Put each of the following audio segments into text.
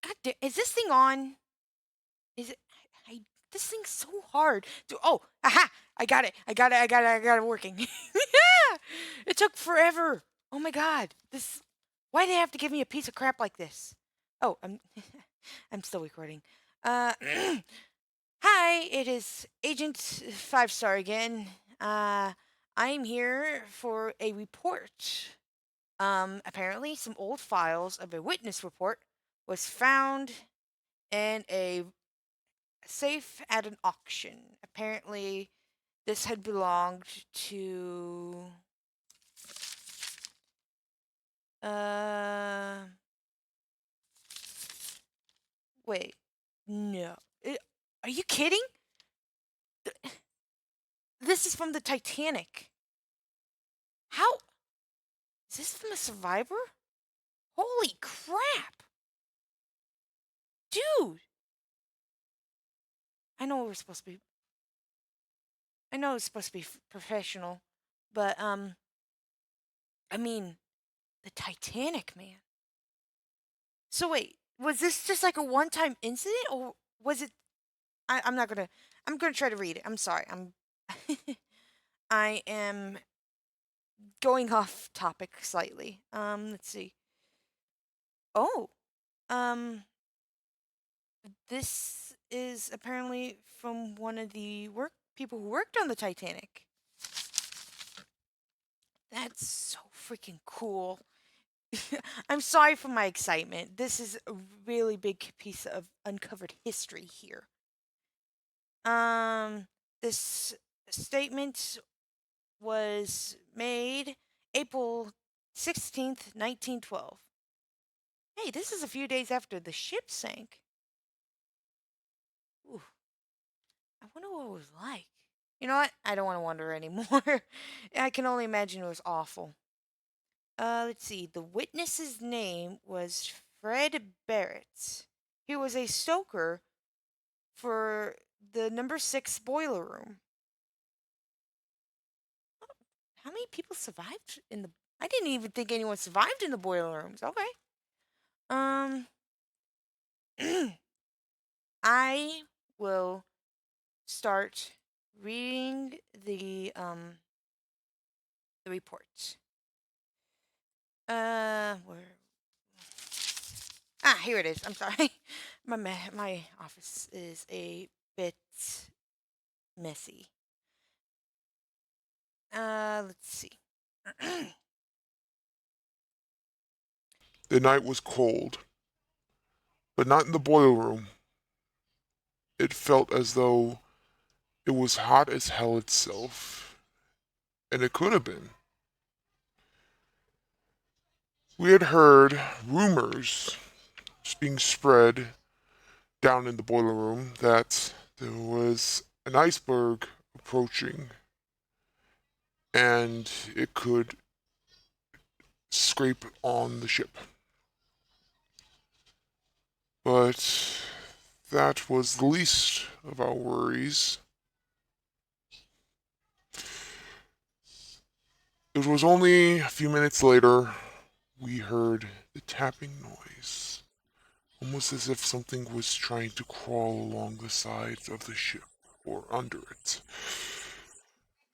God damn, is this thing on? Is it? I, this thing's so hard. Oh, aha! I got it. I got it. I got it. I got it working. Yeah! It took forever. Oh my god. This. Why do they have to give me a piece of crap like this? Oh, I'm. I'm still recording. Uh. Hi, it is Agent 5 Star again. I'm here for a report. Apparently, some old files of a witness report was found in a safe at an auction. Apparently, this had belonged to. Uh. Wait. No. Are you kidding? This is from the Titanic. How? Is this from a survivor? Holy crap! Dude! I know we're supposed to be. I know it's supposed to be professional, but I mean, the Titanic, man. So wait, was this just like a one-time incident, or was it? I'm not gonna. I'm gonna try to read it. I'm sorry. I am going off topic slightly. Let's see. Oh, um, this is apparently from one of the work people who worked on the Titanic. That's so freaking cool. I'm sorry for my excitement. This is a really big piece of uncovered history here. Um, this statement was made April 16th, 1912. Hey, this is a few days after the ship sank. Ooh, I wonder what it was like. You know what? I don't want to wonder anymore. I can only imagine it was awful. Let's see. The witness's name was Fred Barrett. He was a stoker for the number 6 boiler room. How many people survived in the? I didn't even think anyone survived in the boiler rooms. Okay. Um, I will start reading the report. Where? Ah, here it is. I'm sorry. My office is a bit messy. Let's see. The night was cold, but not in the boiler room. It felt as though it was hot as hell itself, and it could have been. We had heard rumors being spread down in the boiler room that there was an iceberg approaching and it could scrape on the ship. But that was the least of our worries. It was only a few minutes later we heard the tapping noise, almost as if something was trying to crawl along the sides of the ship or under it.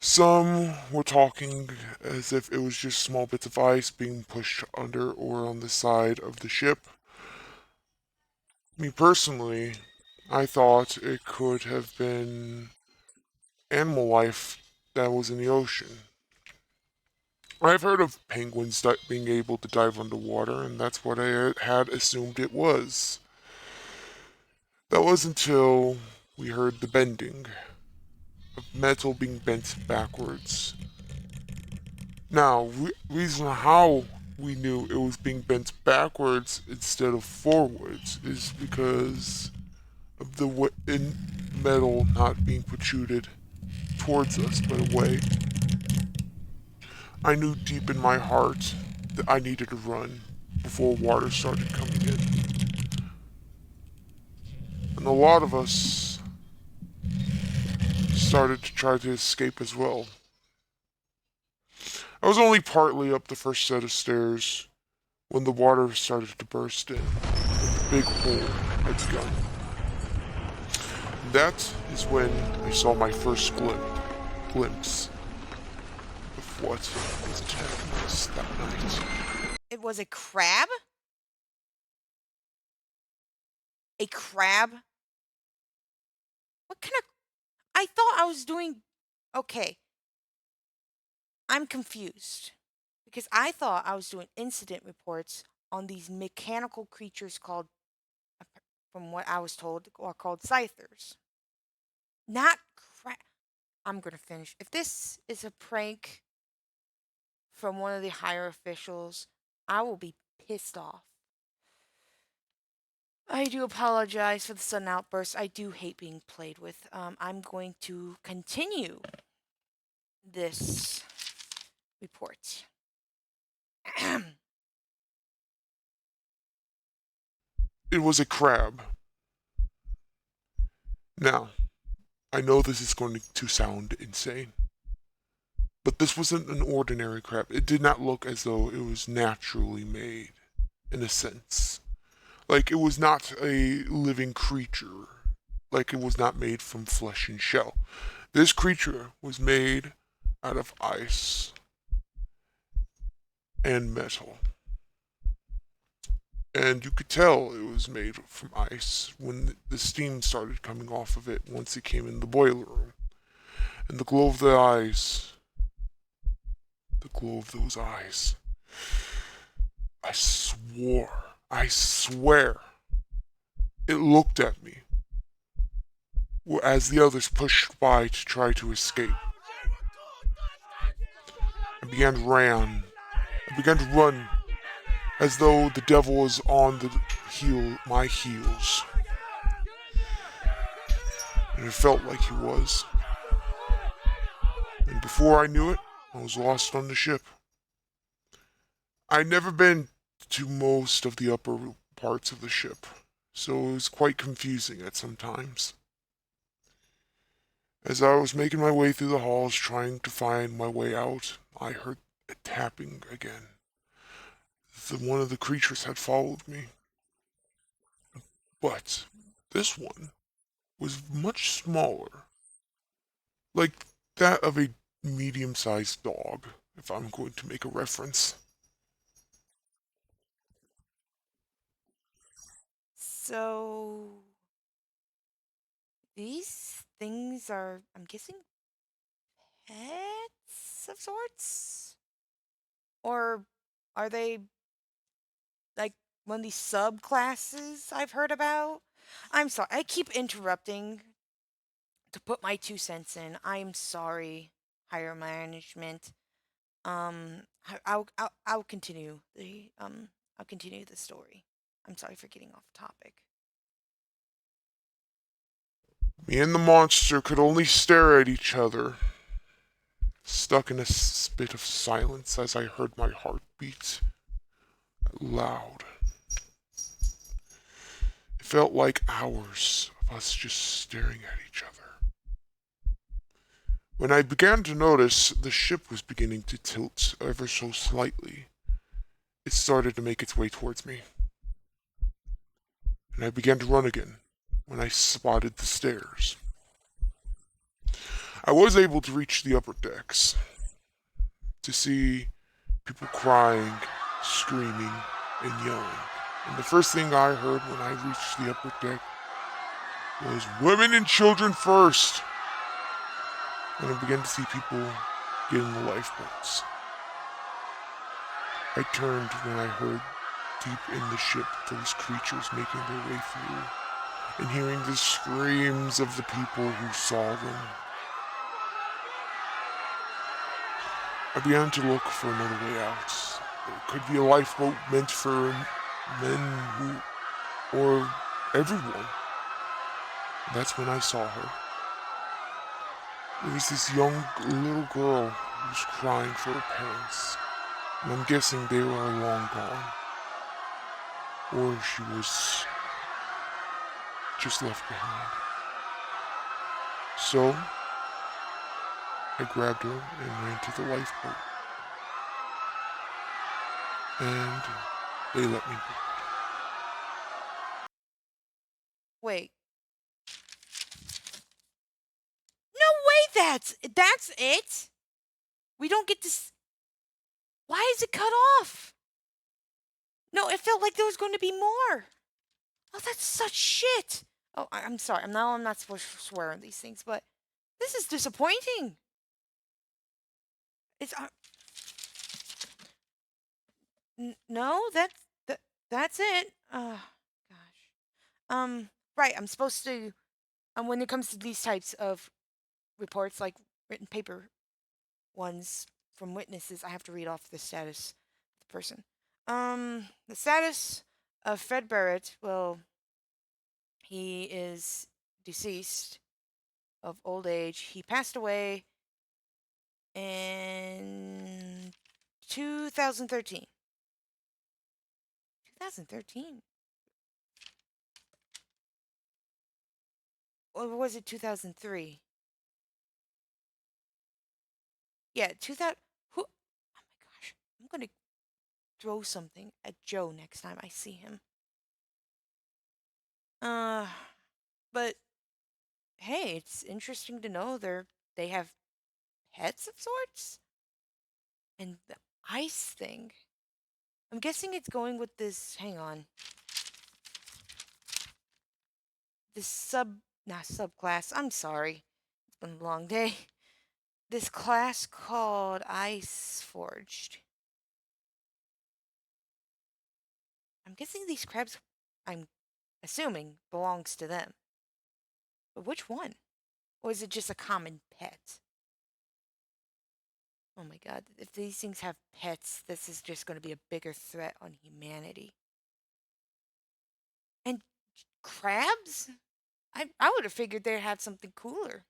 Some were talking as if it was just small bits of ice being pushed under or on the side of the ship. Me personally, I thought it could have been animal life that was in the ocean. I've heard of penguins being able to dive underwater, and that's what I had assumed it was. That was until we heard the bending of metal being bent backwards. Now, reason how we knew it was being bent backwards instead of forwards is because of the metal not being protruded towards us but away. I knew deep in my heart that I needed to run before water started coming in. And a lot of us started to try to escape as well. I was only partly up the first set of stairs when the water started to burst in. big hole had begun. That is when I saw my first glimpse of what was attacking us that night. It was a crab? A crab? What kind of. I thought I was doing. Okay, I'm confused. Because I thought I was doing incident reports on these mechanical creatures called, from what I was told, are called Sythers. Not crab. I'm gonna finish. If this is a prank from one of the higher officials, I will be pissed off. I do apologize for the sudden outburst. I do hate being played with. I'm going to continue this report. It was a crab. Now, I know this is going to sound insane, but this wasn't an ordinary crab. It did not look as though it was naturally made, in a sense. Like, it was not a living creature. Like, it was not made from flesh and shell. This creature was made out of ice and metal. And you could tell it was made from ice when the steam started coming off of it once it came in the boiler room. And the glow of the eyes, the glow of those eyes. I swear, it looked at me as the others pushed by to try to escape. I began to run. I began to run as though the devil was on my heels. And it felt like he was. And before I knew it, I was lost on the ship. I'd never been to most of the upper parts of the ship, so it was quite confusing at some times. As I was making my way through the halls trying to find my way out, I heard a tapping again. One of the creatures had followed me. But this one was much smaller, like that of a medium-sized dog, if I'm going to make a reference. So these things are, I'm guessing, pets of sorts? Or are they like one of these subclasses I've heard about? I'm sorry. I keep interrupting to put my 2 cents in. I'm sorry, higher management. I'll continue I'll continue the story. I'm sorry for getting off topic. Me and the monster could only stare at each other, stuck in a bit of silence as I heard my heart beat loud. It felt like hours of us just staring at each other. When I began to notice the ship was beginning to tilt ever so slightly, it started to make its way towards me. And I began to run again when I spotted the stairs. I was able to reach the upper decks to see people crying, screaming, and yelling. And the first thing I heard when I reached the upper deck was women and children first. And I began to see people get in the lifeboats. I turned when I heard deep in the ship those creatures making their way through and hearing the screams of the people who saw them. I began to look for another way out. It could be a lifeboat meant for men or everyone. That's when I saw her. There was this young little girl who was crying for her parents. And I'm guessing they were long gone. Or she was just left behind. So, I grabbed her and ran to the lifeboat. And they let me go. Wait. No way. That's it. We don't get to. Why is it cut off? No, it felt like there was going to be more. Oh, that's such shit. Oh, I'm sorry. I'm not supposed to swear on these things, but this is disappointing. It's no, that's it. Gosh. Right. I'm supposed to. When it comes to these types of reports, like written paper ones from witnesses, I have to read off the status of the person. The status of Fred Barrett. Well, he is deceased of old age. He passed away in 2013. 2013? Or was it 2003? Yeah, 2000. Who? Oh my gosh. I'm going to throw something at Joe next time I see him. Uh, but hey, it's interesting to know they have pets of sorts. And the ice thing. I'm guessing it's going with this. Hang on. This not subclass. I'm sorry. It's been a long day. This class called Ice Forged. I'm guessing these crabs, I'm assuming, belongs to them. But which one? Or is it just a common pet? Oh my god, if these things have pets, this is just going to be a bigger threat on humanity. And crabs? I would have figured they'd have something cooler.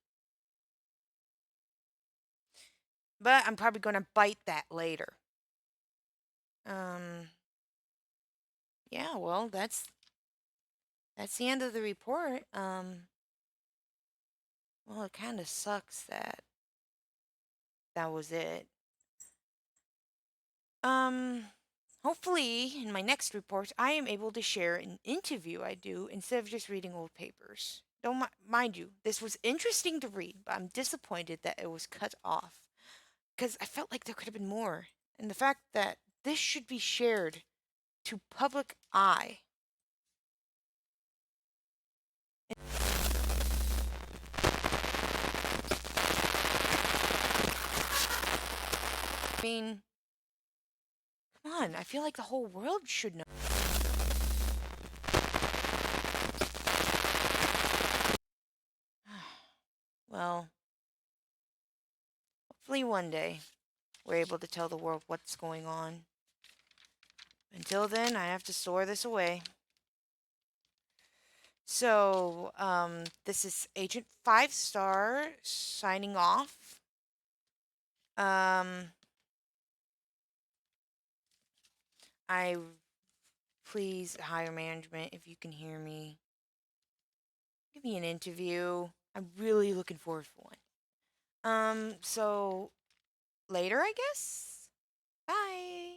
But I'm probably going to bite that later. Um, yeah, well, that's the end of the report. Well, it kind of sucks that that was it. Um, Hopefully, in my next report, I am able to share an interview I do instead of just reading old papers. Don't mind you, this was interesting to read, but I'm disappointed that it was cut off because I felt like there could have been more. And the fact that this should be shared to public eye. I mean, come on, I feel like the whole world should know. Well, hopefully one day we're able to tell the world what's going on. Until then, I have to store this away. So, this is Agent 5 Star signing off. I please higher management if you can hear me. Give me an interview. I'm really looking forward for one. So later, I guess. Bye.